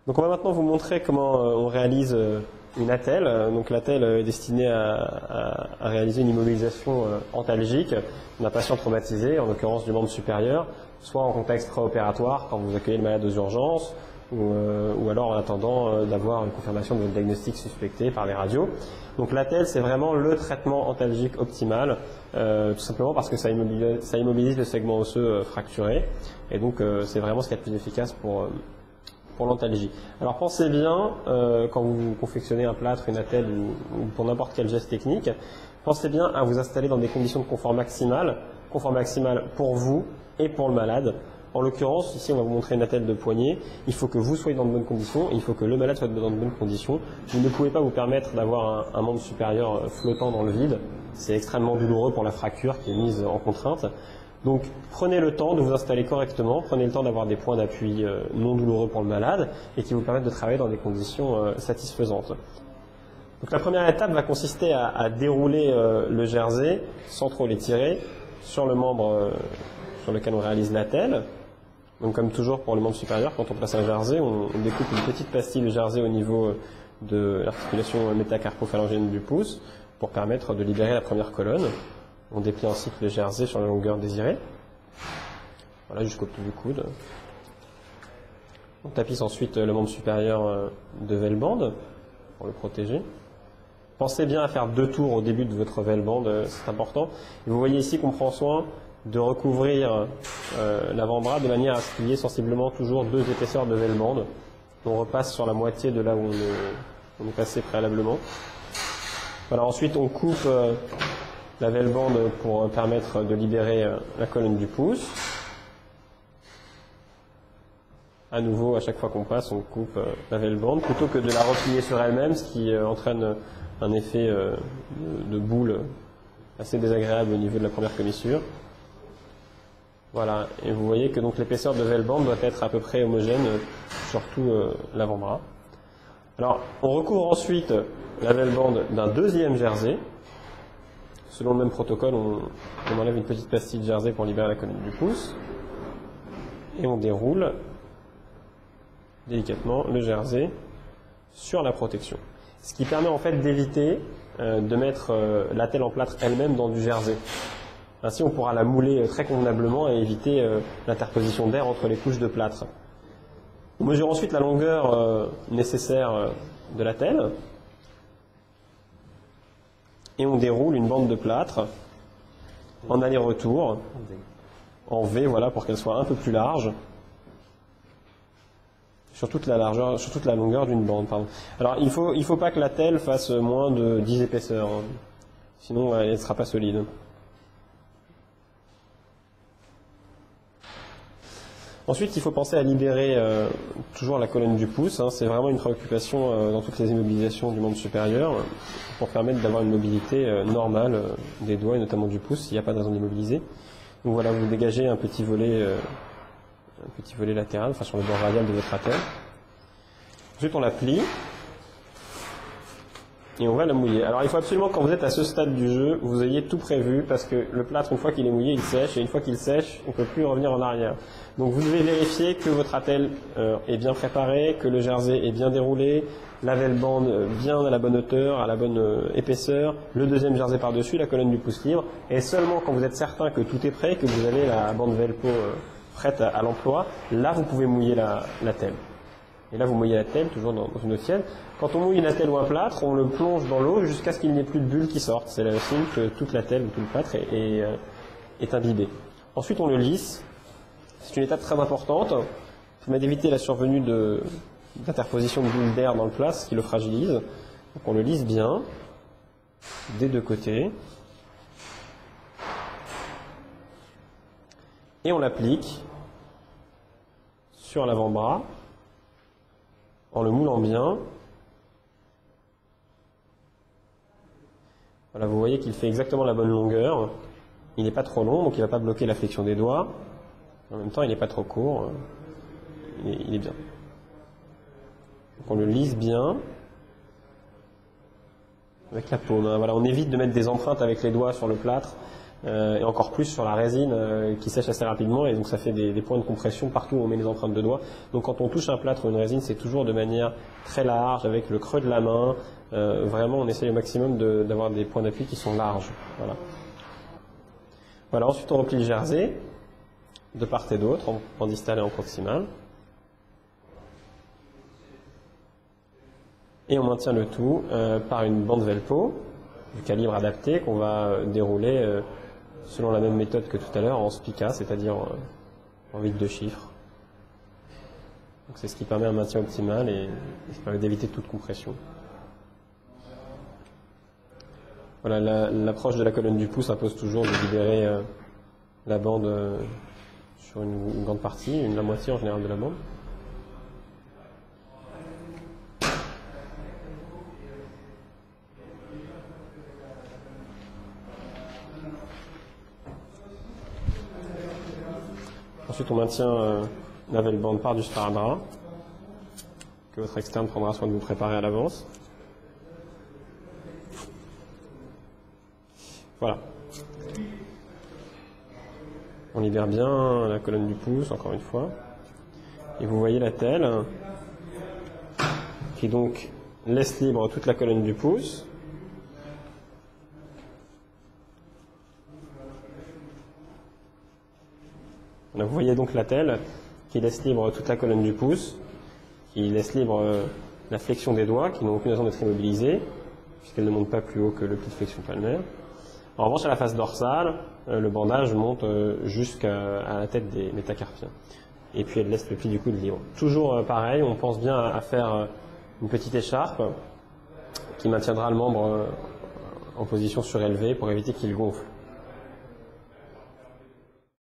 Donc on va maintenant vous montrer comment on réalise une attelle. Donc l'attelle est destinée à réaliser une immobilisation antalgique d'un patient traumatisé, en l'occurrence du membre supérieur, soit en contexte préopératoire quand vous accueillez le malade aux urgences, ou alors en attendant d'avoir une confirmation de votre diagnostic suspecté par les radios. Donc l'attelle, c'est vraiment le traitement antalgique optimal, tout simplement parce que ça immobilise le segment osseux fracturé, et donc c'est vraiment ce qui est le plus efficace pour l'antalgie. Alors pensez bien, quand vous confectionnez un plâtre, une attelle ou pour n'importe quel geste technique, pensez bien à vous installer dans des conditions de confort maximal pour vous et pour le malade. En l'occurrence, ici on va vous montrer une attelle de poignet, il faut que vous soyez dans de bonnes conditions, et il faut que le malade soit dans de bonnes conditions. Vous ne pouvez pas vous permettre d'avoir un membre supérieur flottant dans le vide, c'est extrêmement douloureux pour la fracture qui est mise en contrainte. Donc prenez le temps de vous installer correctement, prenez le temps d'avoir des points d'appui non douloureux pour le malade et qui vous permettent de travailler dans des conditions satisfaisantes. Donc la première étape va consister à dérouler le jersey sans trop l'étirer sur le membre sur lequel on réalise l'attelle. Donc comme toujours pour le membre supérieur, quand on place un jersey, on découpe une petite pastille de jersey au niveau de l'articulation métacarpophalangienne du pouce pour permettre de libérer la première colonne. On déplie ensuite le jersey sur la longueur désirée, voilà, jusqu'au bout du coude. On tapisse ensuite le membre supérieur de V-band pour le protéger. Pensez bien à faire 2 tours au début de votre V-band, c'est important. Et vous voyez ici qu'on prend soin de recouvrir l'avant-bras de manière à ce qu'il y ait sensiblement toujours 2 épaisseurs de V-band. On repasse sur la moitié de là où on est passé préalablement. Voilà, ensuite on coupe la V-band pour permettre de libérer la colonne du pouce. À nouveau, à chaque fois qu'on passe, on coupe la V-band plutôt que de la replier sur elle-même, ce qui entraîne un effet de boule assez désagréable au niveau de la première commissure. Voilà, et vous voyez que donc l'épaisseur de V-band doit être à peu près homogène sur tout l'avant-bras. Alors, on recouvre ensuite la V-band d'un deuxième jersey. Selon le même protocole, on enlève une petite pastille de jersey pour libérer la colonne du pouce. Et on déroule délicatement le jersey sur la protection. Ce qui permet en fait d'éviter de mettre l'attelle en plâtre elle-même dans du jersey. Ainsi, on pourra la mouler très convenablement et éviter l'interposition d'air entre les couches de plâtre. On mesure ensuite la longueur nécessaire de l'attelle. Et on déroule une bande de plâtre en aller-retour, en V, voilà, pour qu'elle soit un peu plus large, sur toute la largeur, sur toute la longueur d'une bande, pardon. Alors, il faut pas que l'attelle fasse moins de 10 épaisseurs, hein. Sinon elle ne sera pas solide. Ensuite, il faut penser à libérer toujours la colonne du pouce, hein. C'est vraiment une préoccupation dans toutes les immobilisations du membre supérieur pour permettre d'avoir une mobilité normale des doigts et notamment du pouce s'il n'y a pas de raison d'immobiliser. Donc voilà, vous dégagez un petit volet latéral, enfin sur le bord radial de votre attelle. Ensuite, on la plie et on va la mouiller. Alors il faut absolument, quand vous êtes à ce stade du jeu, vous ayez tout prévu parce que le plâtre, une fois qu'il est mouillé, il sèche et une fois qu'il sèche, on ne peut plus revenir en arrière. Donc vous devez vérifier que votre attelle est bien préparée, que le jersey est bien déroulé, la V-band bien à la bonne hauteur, à la bonne épaisseur, le deuxième jersey par-dessus, la colonne du pouce libre, et seulement quand vous êtes certain que tout est prêt, que vous avez la bande Velpo prête à l'emploi, là vous pouvez mouiller l'attelle. Et là, vous mouillez l'attelle, toujours dans une eau tiède. Quand on mouille une attelle ou un plâtre, on le plonge dans l'eau jusqu'à ce qu'il n'y ait plus de bulles qui sortent. C'est le signe que toute l'attelle ou tout le plâtre est imbibé. Ensuite, on le lisse. C'est une étape très importante. Ça permet d'éviter la survenue d'interposition de bulles d'air dans le plâtre, ce qui le fragilise. Donc, on le lisse bien, des 2 côtés. Et on l'applique sur l'avant-bras, en le moulant bien. Voilà, vous voyez qu'il fait exactement la bonne longueur. Il n'est pas trop long, donc il ne va pas bloquer la flexion des doigts. En même temps, il n'est pas trop court. Il est bien. Donc on le lisse bien avec la paume. Voilà, on évite de mettre des empreintes avec les doigts sur le plâtre et encore plus sur la résine qui sèche assez rapidement, et donc ça fait des points de compression partout où on met les empreintes de doigts. Donc quand on touche un plâtre ou une résine, c'est toujours de manière très large, avec le creux de la main. Vraiment, on essaye au maximum d'avoir des points d'appui qui sont larges. Voilà. Voilà, ensuite on replie le jersey de part et d'autre, en distal et en proximal. Et on maintient le tout par une bande velpo du calibre adapté qu'on va dérouler selon la même méthode que tout à l'heure en spica, c'est-à-dire en 8 de chiffres. Donc c'est ce qui permet un maintien optimal et ça permet d'éviter toute compression. Voilà, l'approche de la colonne du pouce impose toujours de libérer la bande sur une grande partie, la moitié en général de la bande. Ensuite, on maintient la belle bande par du sparadrap que votre externe prendra soin de vous préparer à l'avance. Voilà. On libère bien la colonne du pouce, encore une fois. Et vous voyez la telle qui donc laisse libre toute la colonne du pouce. Vous voyez donc la telle qui laisse libre toute la colonne du pouce, qui laisse libre la flexion des doigts, qui n'ont aucune raison d'être immobilisés, puisqu'elle ne monte pas plus haut que le pli de flexion palmaire. En revanche, à la face dorsale, le bandage monte jusqu'à la tête des métacarpiens. Et puis elle laisse le pli du coude libre. Toujours pareil, on pense bien à faire une petite écharpe qui maintiendra le membre en position surélevée pour éviter qu'il gonfle.